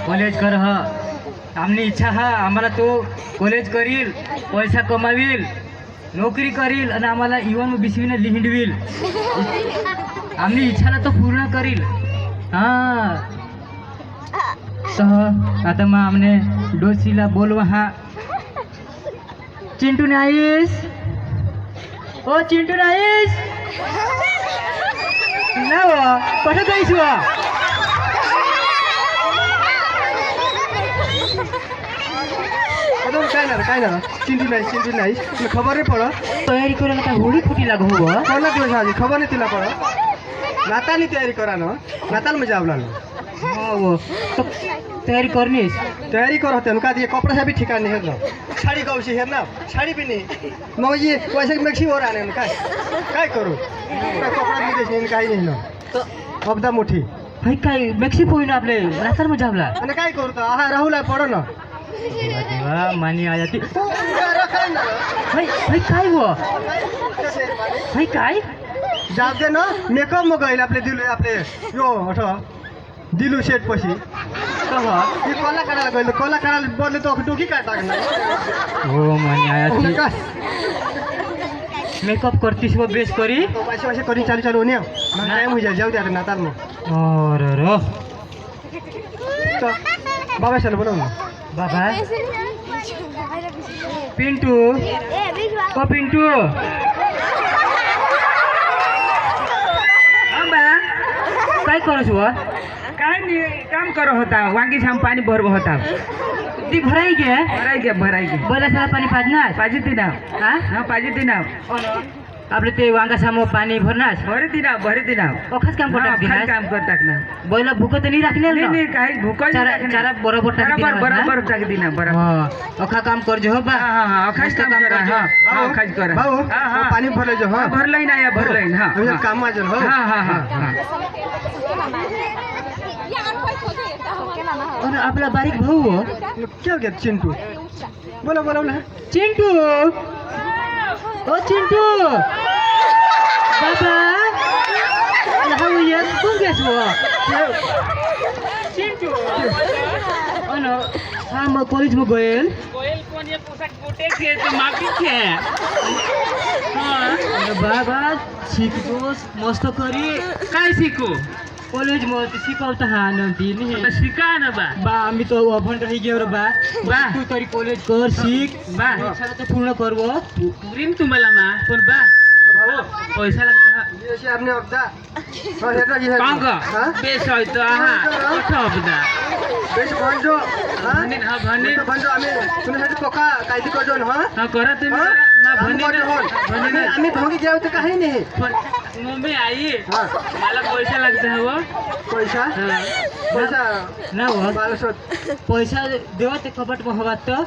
College कर ह आमनी इच्छा हा आम्हाला तो कॉलेज करील पैसा कमावील नोकरी करील आणि आम्हाला इवन बिसवीने लिहिंडविल आमनी इच्छाला तो पूर्ण करील आता मग आमने डोसीला बोलवा हा चिंटू नाईस ओ चिंटू नाईस ना कठं जाईस वा काय ना चिंटू नाही तुला खबर नाही पड तयारी करायला काय होळी फुटी लागू हो कोणा दिवस आधी खबर नाही तिला पड नातानी तयारी करा ना नाताल मजा आवला हो तो तयारी करनीस तयारी कर होते का ये कपड़ा से भी ठिकाने है ना साड़ी गौशी है ना साड़ी भी नहीं मग ये वैसे मेक्सी हो रहा है काय करू कपड़ा भी देश काही नाही ना तो अबदा मोठी भाई काय मेक्सी पोई ना आपले रातर मजा आवला आणि काय करू तर हा राहुल पड ना देवा मानी आया ती भाई भाई काय हो भाई काय जाऊ दे ना मेकअप मग गईल आपले दिलू आपले यो अठ दिलू शेट पशी हे कोला काढायला गईल कोला काढायला बोलले तो डोकी काय टाकणार हो मानी आया ती मेकअप करतीस वो बेस करी तो पैसे वैसे करी चालू होणे मग टाइम हो जाए जाऊ दे आता नाताल मग अरे रो तो बाबा चल बोलव ना बाबा पिंटू ओ पिंटू काय करस व काय नाही काम करत होता वांगी छान पाणी भरव होता ती भराई घे भराई घे बोला साला पाणी पाजणार पाहिजे ती नाव हा पाहिजे ती नाव आपले ते वांगा सामो पाणी भरणार भरे ती नाव अखाच काम करतात खाली काम कर टाकणार बैला भूक तर नाही राखणार ना नाही काही भूक चारा बरोबर बरोबर टाक दिना बरोबर अखा काम करजो हो बा अखाच काम करा अखाच करा भाऊ पाणी भरले हा भरलंय ना या भरलंय काम माझं हो और आपला बारीक भाऊ हो क्या घेत चिंटू बोला बोलवला चिंटू ओ चिंटू बाबा हाऊ ये कोण गेस वो चिंटू ओ नो हा मग कॉलेज में गोयल कोण ये पोशाख पोटे के ते माफी के बाबा शिकतोस मस्त करी काय शिकू कॉलेज मध्ये शिकवता हा नंदी शिका ना बा आम्ही तो अभन रही गेवर बा तू तरी कॉलेज कर शिक बा इच्छा तो पूर्ण करवो पुरीन तुम्हाला मा पण बा पैसा लागतो अशी आपने अबदा हो हेटा की कांग बेस होतो हा मोठा अबदा बेस भंजो भन्ने तो भंजो आम्ही तुझ्यासाठी पोका कायदी करजो ना हा करा तुम्ही करा मा भन्ने आम्ही भोगी गेलो तर काही नाही पण मम्मी आई मला पैसा लागतो हो पैसा पैसा ना हो बालसोत पैसा देवा ते कपट में हवा तो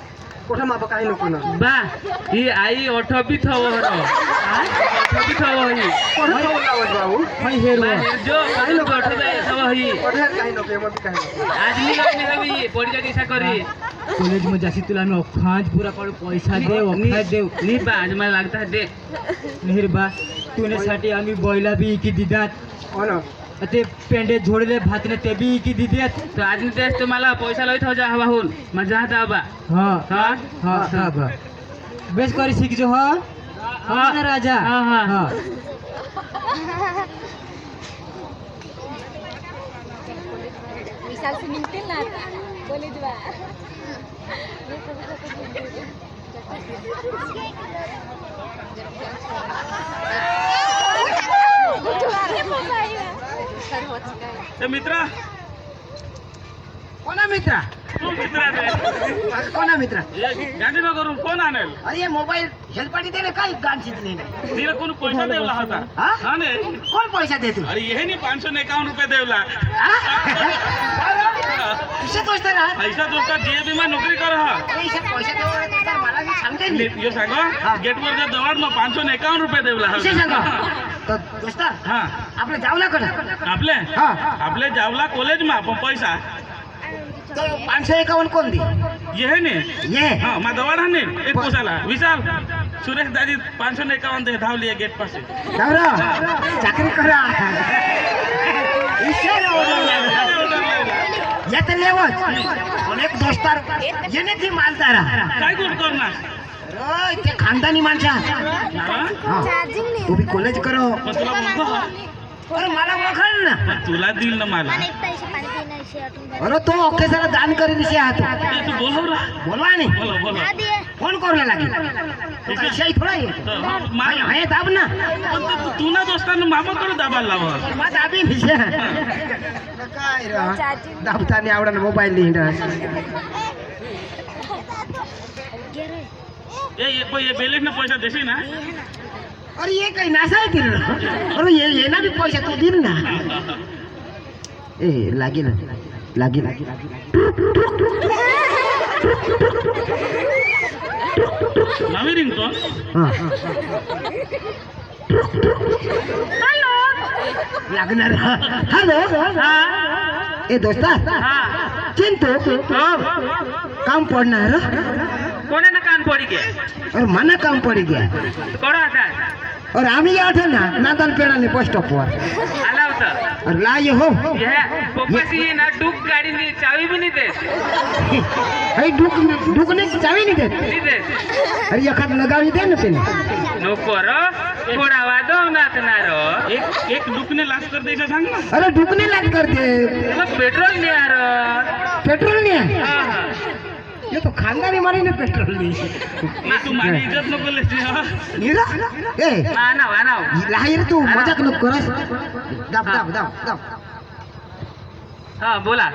कुठं माप काही नको ना बा ही आई अठबी थव हरो अठबी थव ही कुठं बोलावत बाबू हाय हेर बा जो काही नको अठबी थव ही कुठं काही नको मग काही नको आज मी काय हवी पडजा दिशा करी कॉलेज में जासी तुला आम्ही अखांच पूरा करू पैसा देव अखांच देव नी बा आज मला लागता दे नेहर बा तुने साठी आम्ही बैला बी की दिदात हो ना ते पेंडे झोडले भातने ते बी की दिदेत तो आज मी तेच तुम्हाला पैसा लईत हो जा हवा होऊन मजा आता बा हाँ हा हाँ हाँ बा बेस करी सीख जो हाँ हाँ ना राजा हाँ हाँ हाँ विशाल से मिलते ना कॉलेज बा मित्रा कोणा मित्रा कोणा मित्रा गांधीनगर करून कोण आणेल अरे मोबाईल हेल्पाटी दे ना काही गाण शिकले नाही तिला कोण पैसा देवला होता हा ने कोण पैसा देतो अरे ये नहीं 551 रुपये देवला किसे दोस्त ना पैसा दोस्ता जे बी मैं नौकरी कर हा पैसा देऊ तर मला मी सांगते यो सांगो गेट वर जे दवाड मग 551 रुपये देवला हा किसे सांगा तर दोस्त हा आपले जावला कडे आपले हा आपले जावला कॉलेज में पण पैसा तो 551 कोण दी ये है ने ये हाँ मैं दवाड़ है ने एक पोसाला विशाल सुरेश दादी 551 दे धाव लिए गेट पास जावरा चाकरी करा इशारा येते लेवच पण एक दोस्तार येणे ती मालदारा काय करू करणार अरे ते खानदानी माणसा हा? तू बी कॉलेज करो पण तुला मुलगा अरे मला ओळखल ना पण तुला दिल ना मला अरे तो ओके जरा दान करीन शे हात तू बोलव ना बोलवा नाही बोलो बोलो फोन करू लागेल पैशाही थोडा आहे माया आहे दाब ना पण तू ना दोस्तांना मामाकडे दाबायला लावा मग दाबी निशे काय रे दाबतानी आवडा मोबाईल लिहिणं ये बेलेट ना पैसा देशी ना अरे ये काही नासाय दिल अरे ये ना बी पैसा तू दिल ना ए लागी ना लागी नवी रिंगटोन हा लागणार हॅलो ए दोस्ता चिंतू काम पडणार कोणाला कान पडी गे और मना काम पड़ी गया कोण आता और आम्ही गया थे ना नादन पेड़ा बस स्टॉप पर आला होता और लाए हो पप्पाची ना डूक गाडीनी चावी बी नाही देत अरे डुकने की चावी नहीं देते नाही देत अरे एखाद लगावी दे ना तेने नको रो थोडा वादवणार ना रो एक दुखने लाच कर द्यायचं सांग ना अरे डुकने लाग करते त्याला पेट्रोल नाही यार पेट्रोल नहीं है ये तो खानदानी मारी ने पेट्रोल नहीं तू माझी इज्जत नको लेते हा नीरा ए आणाव लाहीर तू मजाक नको करस दाब दाब दाब दाब हा बोला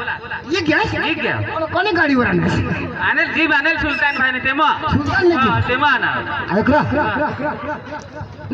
ये गॅस ठीक आहे कोणी गाडीवर आणलं आणेल जीप आणेल सुलतान भाईने तेव्हा सुलतान ने तेव्हा आणा ऐक रा